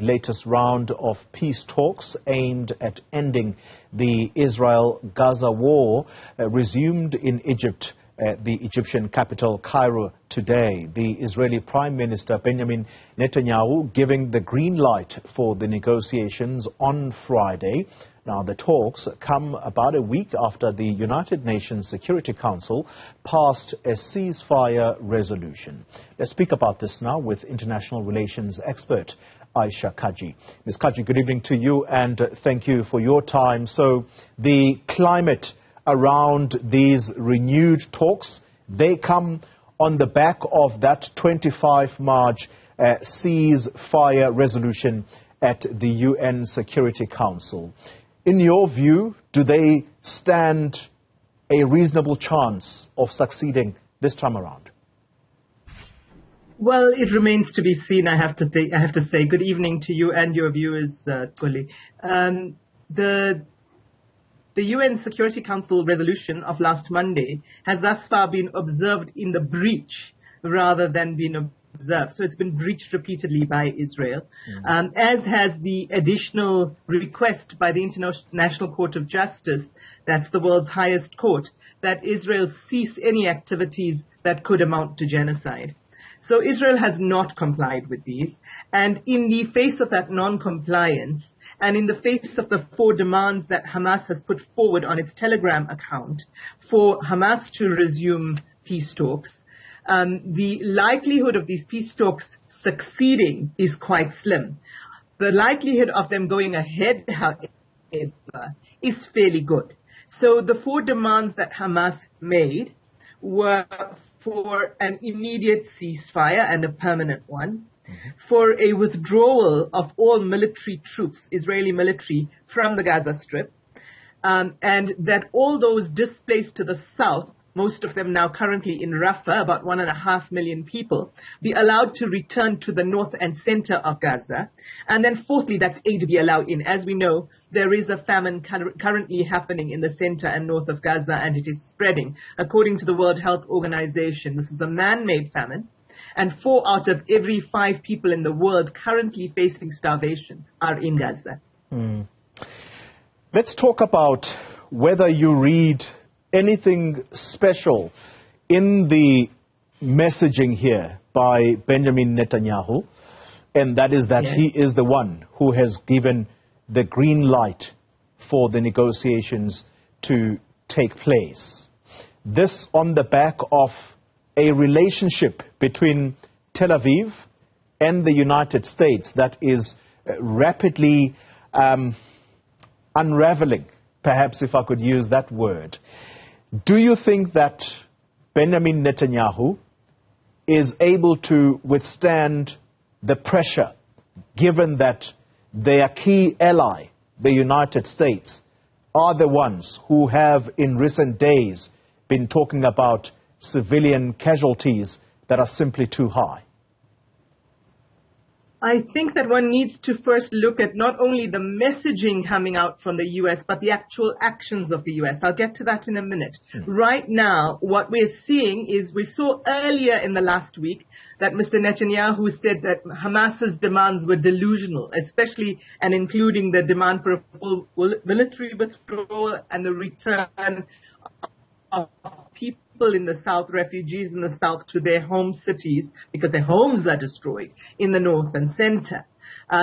latest round of peace talks aimed at ending the Israel-Gaza war resumed in Egypt, the Egyptian capital Cairo today. The Israeli Prime Minister Benjamin Netanyahu giving the green light for the negotiations on Friday. Now, the talks come about a week after the United Nations Security Council passed a ceasefire resolution. Let's speak about this now with international relations expert Ayesha Kajee. Ms. Kajee, good evening to you and thank you for your time. So, the climate around these renewed talks, they come on the back of that 25 March ceasefire resolution at the UN Security Council. In your view, do they stand a reasonable chance of succeeding this time around? Well, it remains to be seen, I have to say. Good evening to you and your viewers, Kuli. The UN Security Council resolution of last Monday has thus far been observed in the breach rather than been observed. So it's been breached repeatedly by Israel, as has the additional request by the International Court of Justice, that's the world's highest court, that Israel cease any activities that could amount to genocide. So Israel has not complied with these, and in the face of that non-compliance, and in the face of the 4 demands that Hamas has put forward on its Telegram account for Hamas to resume peace talks, the likelihood of these peace talks succeeding is quite slim. The likelihood of them going ahead, however, is fairly good. So the 4 demands that Hamas made were for an immediate ceasefire and a permanent one, for a withdrawal of all military troops, Israeli military, from the Gaza Strip, and that all those displaced to the south, most of them now currently in Rafah, about 1.5 million people, be allowed to return to the north and center of Gaza. And then fourthly, that aid be allowed in. As we know, there is a famine currently happening in the center and north of Gaza, and it is spreading. According to the World Health Organization, this is a man-made famine, and 4 out of every 5 people in the world currently facing starvation are in Gaza. Let's talk about whether you read anything special in the messaging here by Benjamin Netanyahu, and that is that he is the one who has given the green light for the negotiations to take place. This on the back of a relationship between Tel Aviv and the United States that is rapidly unraveling, perhaps if I could use that word. Do you think that Benjamin Netanyahu is able to withstand the pressure, given that their key ally, the United States, are the ones who have in recent days been talking about civilian casualties that are simply too high? I think that one needs to first look at not only the messaging coming out from the U.S., but the actual actions of the U.S. I'll get to that in a minute. Right now, what we're seeing is we saw earlier in the last week that Mr. Netanyahu said that Hamas's demands were delusional, especially and including the demand for a full military withdrawal and the return of people in the south, refugees in the south, to their home cities because their homes are destroyed in the north and center.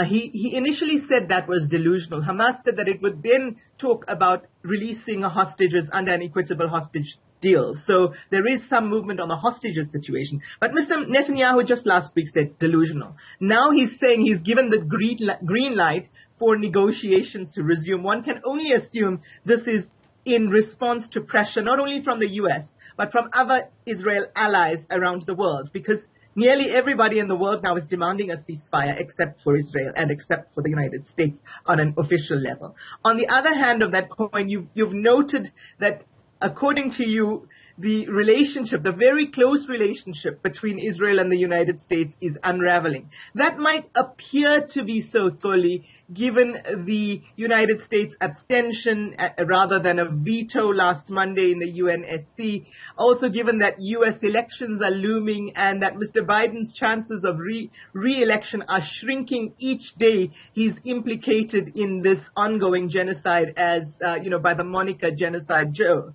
He initially said that was delusional. Hamas said that it would then talk about releasing hostages under an equitable hostage deal. So there is some movement on the hostages situation. But Mr. Netanyahu just last week said delusional. Now he's saying he's given the green light for negotiations to resume. One can only assume this is in response to pressure not only from the U.S., but from other Israel allies around the world, because nearly everybody in the world now is demanding a ceasefire except for Israel and except for the United States on an official level. On the other hand of that coin, you've noted that, according to you, the relationship, the very close relationship between Israel and the United States is unraveling. That might appear to be so, Toli, given the United States abstention rather than a veto last Monday in the UNSC. Also given that U.S. elections are looming and that Mr. Biden's chances of re-election are shrinking each day he's implicated in this ongoing genocide as, by the moniker Genocide Joe.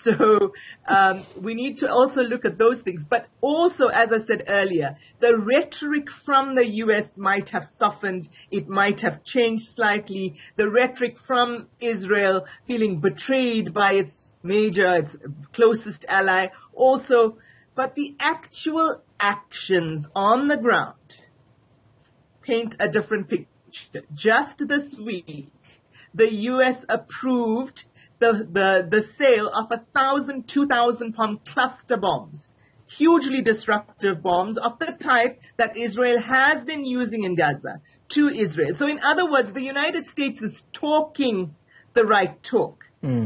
So we need to also look at those things. But also, as I said earlier, the rhetoric from the U.S. might have softened. It might have changed slightly. The rhetoric from Israel feeling betrayed by its closest ally also. But the actual actions on the ground paint a different picture. Just this week, the U.S. approved the sale of 1,000, 2,000-pound cluster bombs, hugely destructive bombs of the type that Israel has been using in Gaza to Israel. So in other words, the United States is talking the right talk.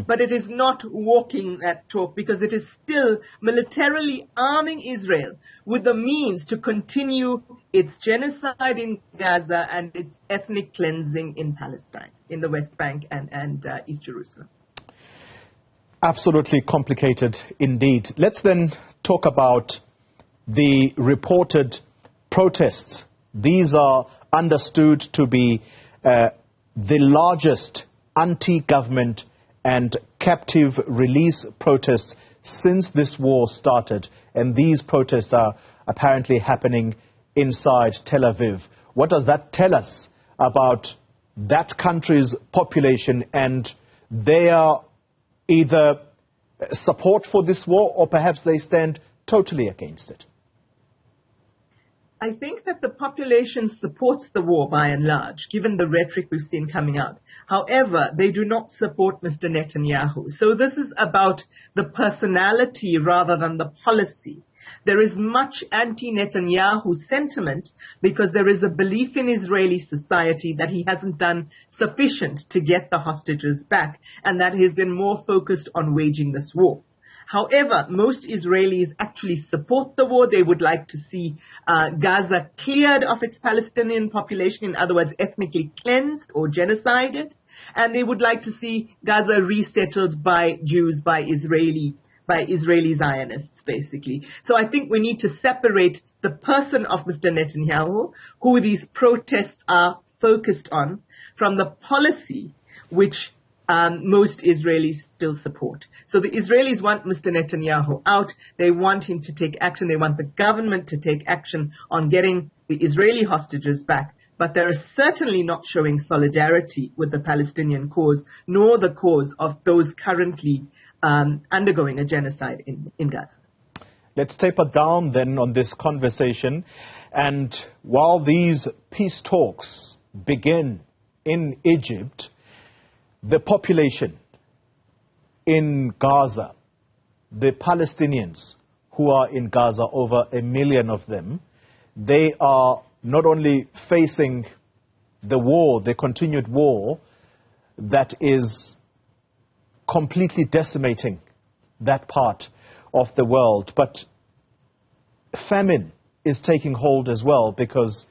But it is not walking that talk because it is still militarily arming Israel with the means to continue its genocide in Gaza and its ethnic cleansing in Palestine, in the West Bank and East Jerusalem. Absolutely complicated indeed. Let's then talk about the reported protests. These are understood to be the largest anti-government and captive release protests since this war started. And these protests are apparently happening inside Tel Aviv. What does that tell us about that country's population and their either support for this war or perhaps they stand totally against it? I think that the population supports the war by and large, given the rhetoric we've seen coming out. However, they do not support Mr. Netanyahu. So this is about the personality rather than the policy. There is much anti-Netanyahu sentiment because there is a belief in Israeli society that he hasn't done sufficient to get the hostages back and that he has been more focused on waging this war. However, most Israelis actually support the war. They would like to see Gaza cleared of its Palestinian population, in other words, ethnically cleansed or genocided. And they would like to see Gaza resettled by Jews, by Israeli Zionists, basically. So I think we need to separate the person of Mr. Netanyahu, who these protests are focused on, from the policy which most Israelis still support. So the Israelis want Mr. Netanyahu out. They want him to take action. They want the government to take action on getting the Israeli hostages back. But they're certainly not showing solidarity with the Palestinian cause, nor the cause of those currently undergoing a genocide in Gaza. Let's taper down then on this conversation. And while these peace talks begin in Egypt, the population in Gaza, the Palestinians who are in Gaza, over 1 million of them, they are not only facing the war, the continued war that is completely decimating that part of the world, but famine is taking hold as well, because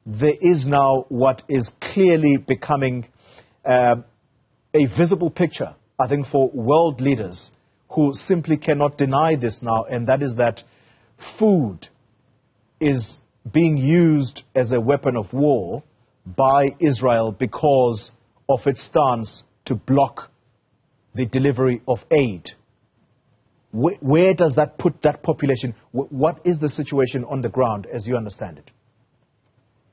there is now what is clearly becoming a visible picture, I think, for world leaders who simply cannot deny this now, and that is that food is being used as a weapon of war by Israel because of its stance to block the delivery of aid. Where does that put that population? What is the situation on the ground as you understand it?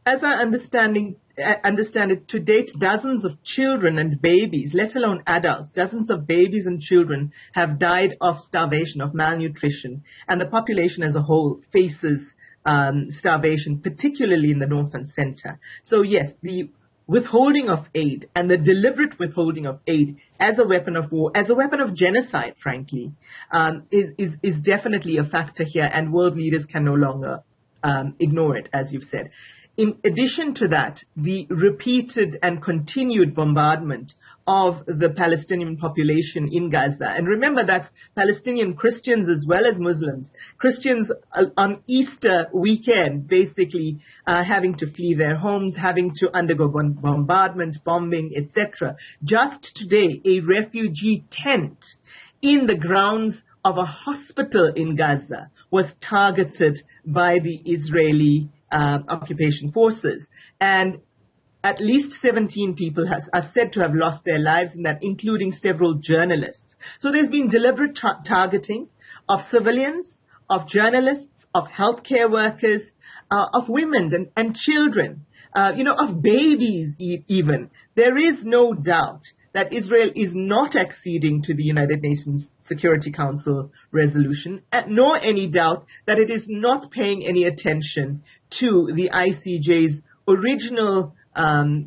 As I understand it, to date, dozens of children and babies, let alone adults, dozens of babies and children have died of starvation, of malnutrition, and the population as a whole faces starvation, particularly in the north and center. So yes, the withholding of aid and the deliberate withholding of aid as a weapon of war, as a weapon of genocide, frankly, is definitely a factor here, and world leaders can no longer ignore it, as you've said. In addition to that, the repeated and continued bombardment of the Palestinian population in Gaza. And remember, that's Palestinian Christians as well as Muslims. Christians on Easter weekend basically having to flee their homes, having to undergo bombardment, bombing, etc. Just today, a refugee tent in the grounds of a hospital in Gaza was targeted by the Israeli occupation forces. And at least 17 people are said to have lost their lives in that, including several journalists. So there's been deliberate targeting of civilians, of journalists, of healthcare workers, of women and children, of babies even. There is no doubt that Israel is not acceding to the United Nations Security Council resolution, nor any doubt that it is not paying any attention to the ICJ's original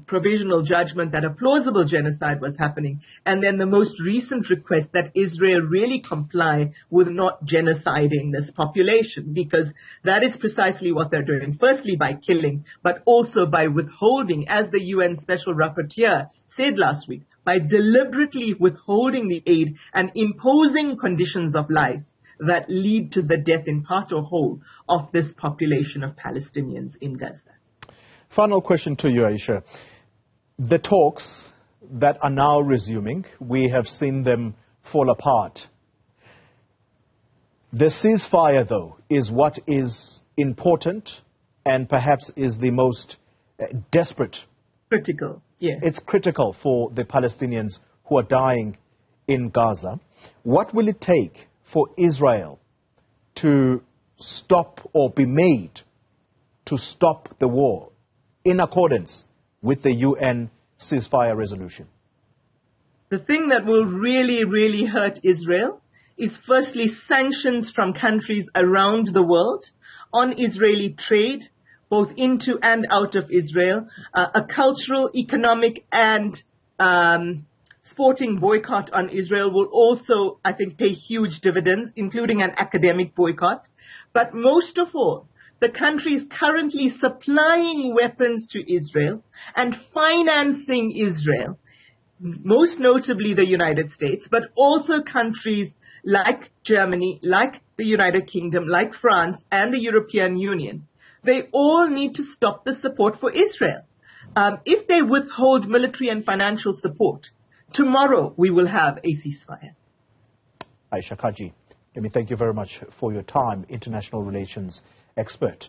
provisional judgment that a plausible genocide was happening, and then the most recent request that Israel really comply with not genociding this population, because that is precisely what they're doing, firstly by killing, but also by withholding, as the UN Special Rapporteur said last week, by deliberately withholding the aid and imposing conditions of life that lead to the death in part or whole of this population of Palestinians in Gaza. Final question to you, Ayesha. The talks that are now resuming, we have seen them fall apart. The ceasefire, though, is what is important and perhaps is the most desperate. Critical, yes. It's critical for the Palestinians who are dying in Gaza. What will it take for Israel to stop or be made to stop the war in accordance with the UN ceasefire resolution? The thing that will really, really hurt Israel is firstly sanctions from countries around the world on Israeli trade, both into and out of Israel, a cultural, economic, and sporting boycott on Israel will also, I think, pay huge dividends, including an academic boycott. But most of all, the countries currently supplying weapons to Israel and financing Israel, most notably the United States, but also countries like Germany, like the United Kingdom, like France, and the European Union, they all need to stop the support for Israel. If they withhold military and financial support, tomorrow we will have a ceasefire. Ayesha Kajee, let me thank you very much for your time, international relations expert.